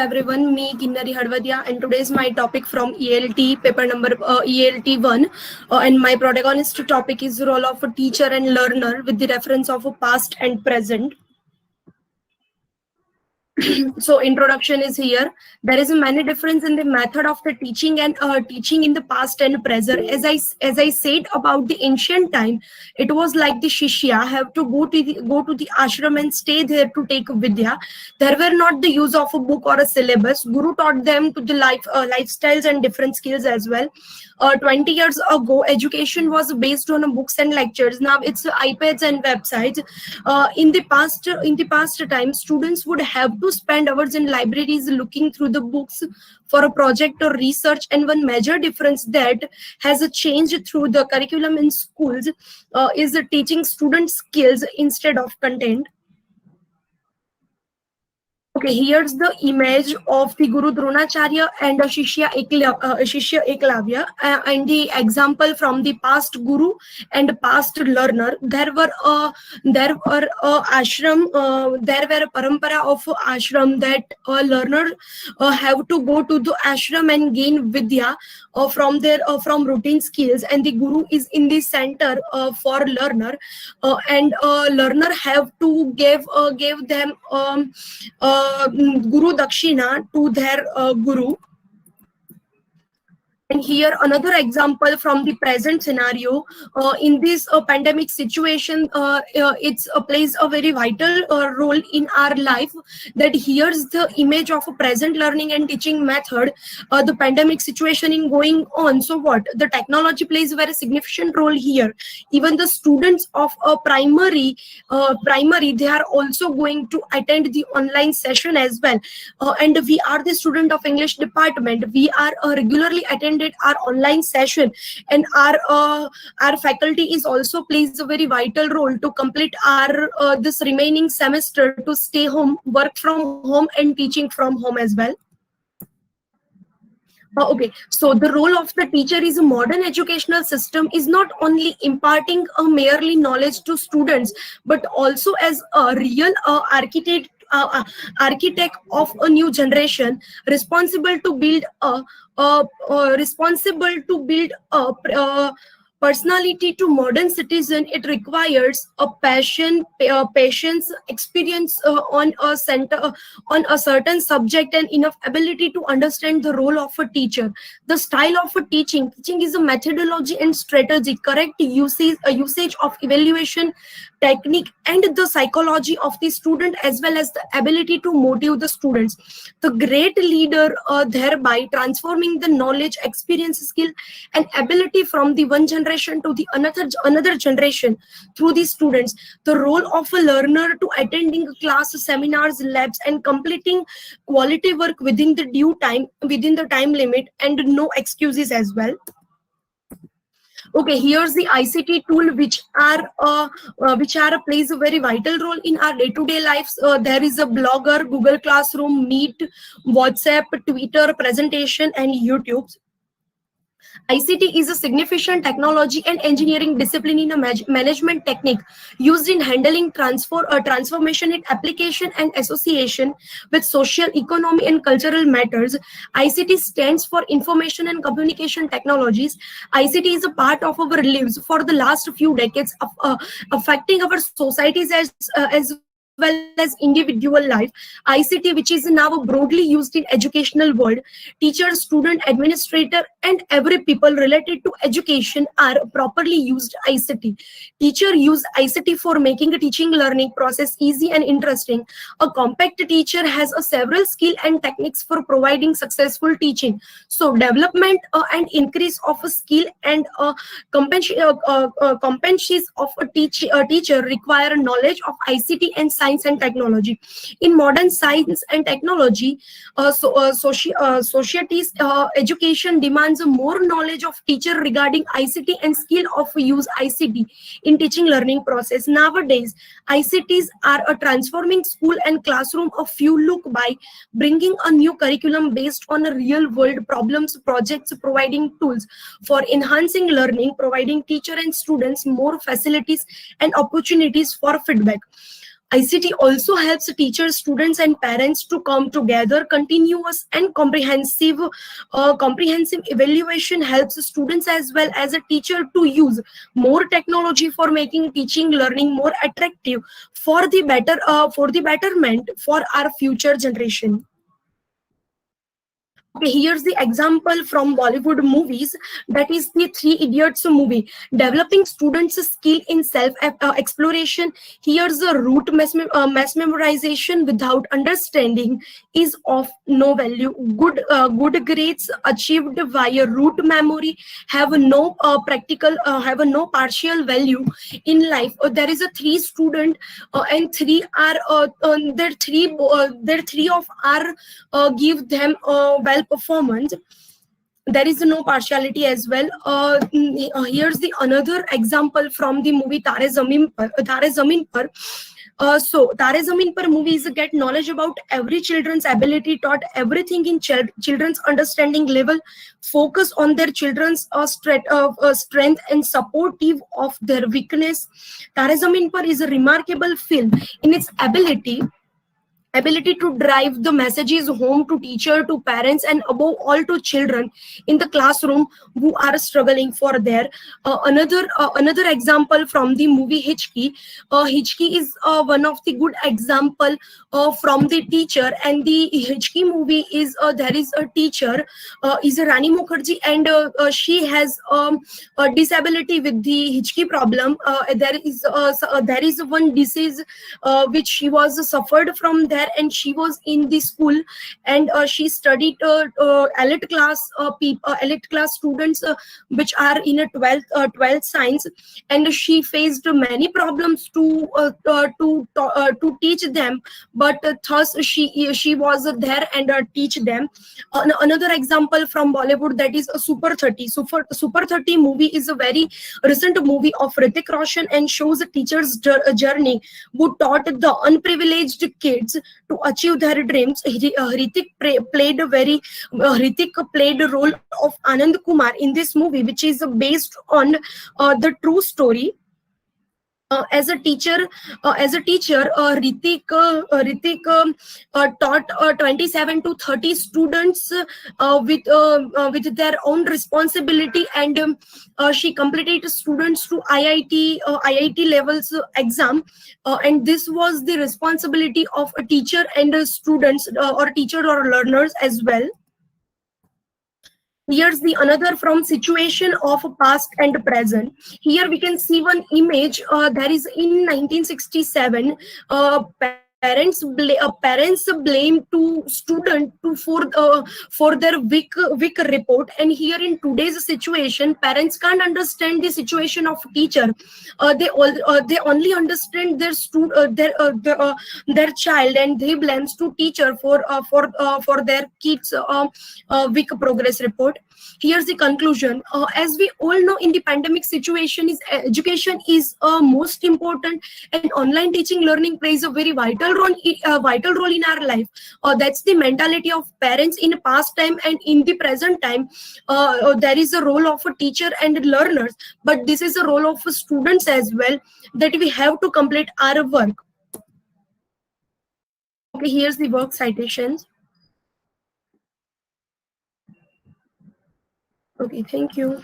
everyone, me Kinnari Hadvadia, and today's my topic from ELT paper number ELT 1, and my protagonist topic is role of a teacher and learner with the reference of a past and present. So introduction is here. There is a many difference in the method of the teaching and teaching in the past and present. As I said about the ancient time, it was like the shishya have to go to the ashram and stay there to take vidya. There were not the use of a book or a syllabus. Guru taught them to the lifestyles and different skills as well. 20 years ago, education was based on books and lectures. Now it's iPads and websites. In the past time, students would have to spend hours in libraries looking through the books for a project or research. And one major difference that has changed through the curriculum in schools is teaching students skills instead of content. Okay, here's the image of the Guru Dronacharya and Shishya Eklavya, and the example from the past Guru and past learner. There were a ashram, there were a parampara of ashram that a learner have to go to the ashram and gain vidya from routine skills, and the Guru is in the center for learner, and learner have to give them Guru Dakshina to their Guru. And here another example from the present scenario. In this pandemic situation, it plays a very vital role in our life. That here's the image of a present learning and teaching method. The pandemic situation in going on. So what? The technology plays a very significant role here. Even the students of a primary, they are also going to attend the online session as well. And we are the student of English department. We are regularly attending our online session, and our faculty is also plays a very vital role to complete our this remaining semester to stay home, work from home, and teaching from home as well. Okay, so the role of the teacher is a modern educational system is not only imparting a merely knowledge to students, but also as a real architect of a new generation, responsible to build a personality to modern citizen. It requires a patience, experience on a certain subject, and enough ability to understand the role of a teacher. The style of a teaching is a methodology and strategy, correct usage of evaluation technique, and the psychology of the student, as well as the ability to motivate the students. The great leader thereby transforming the knowledge, experience, skill, and ability from the one generation to the another generation through the students. The role of a learner to attending class, seminars, labs, and completing quality work within the due time, within the time limit, and no excuses as well. Okay, here's the ICT tool which plays a very vital role in our day-to-day lives. There is a Blogger, Google Classroom, Meet, WhatsApp, Twitter, presentation, and YouTube. ICT is a significant technology and engineering discipline in a management technique used in handling transformation in application and association with social, economy, and cultural matters. ICT stands for Information and Communication Technologies. ICT is a part of our lives for the last few decades, affecting our societies as well as individual life. ICT, which is now broadly used in educational world, teacher, student, administrator, and every people related to education are properly used ICT. Teacher use ICT for making a teaching learning process easy and interesting. A compact teacher has several skill and techniques for providing successful teaching. So development and increase of a skill and competencies of a teacher require knowledge of ICT and science and technology. In modern science and technology, society's education demands more knowledge of teacher regarding ICT and skill of use ICT in teaching learning process. Nowadays, ICTs are a transforming school and classroom. A few look by bringing a new curriculum based on a real world problems, projects, providing tools for enhancing learning, providing teacher and students more facilities and opportunities for feedback. ICT also helps teachers, students, and parents to come together. Continuous and comprehensive evaluation helps students as well as a teacher to use more technology for making teaching learning more attractive for the betterment for our future generation. Okay, here's the example from Bollywood movies. That is the Three Idiots movie. Developing students' skill in self-exploration. Here's the root mass memorization without understanding is of no value. Good grades achieved via root memory have have a no partial value in life. There is a three student and three are their three of are give them well performance. There is no partiality as well. Here's the another example from the movie Tare Zameen Par. So Tare Zameen Par movies get knowledge about every children's ability, taught everything in children's understanding level, focus on their children's strength and supportive of their weakness. Tare Zameen Par is a remarkable film in its ability to drive the messages home to teacher, to parents, and above all to children in the classroom who are struggling for their another example from the movie Hichki. Hichki is one of the good example from the teacher, and the Hichki movie is there is a teacher is Rani Mukherjee, and she has a disability with the Hichki problem. There is one disease which she was suffered from there, and she was in the school, and she studied elite class students which are in a 12th science, and she faced many problems to teach them, but thus she was there and teach them. Another example from Bollywood, that is Super 30. Super 30 movie is a very recent movie of Hrithik Roshan and shows a teacher's journey who taught the unprivileged kids to achieve their dreams. Hrithik played a role of Anand Kumar in this movie, which is based on the true story. As a teacher, Ritik taught 27 to 30 students with their own responsibility, and she completed students to IIT levels exam, and this was the responsibility of a teacher and students or teacher or learners as well. Here's the another from situation of past and present. Here we can see one image. There is in 1967. Parents blame to student for their weak report, and here in today's situation, parents can't understand the situation of teacher. They only understand their child, and they blames to teacher for their kids weak progress report. Here's the conclusion. As we all know, in the pandemic situation, is education is most important, and online teaching learning plays a very vital role in our life. That's the mentality of parents in past time, and in the present time there is a role of a teacher and learners, but this is a role of students as well, that we have to complete our work. Okay, here's the work citations. Okay, thank you.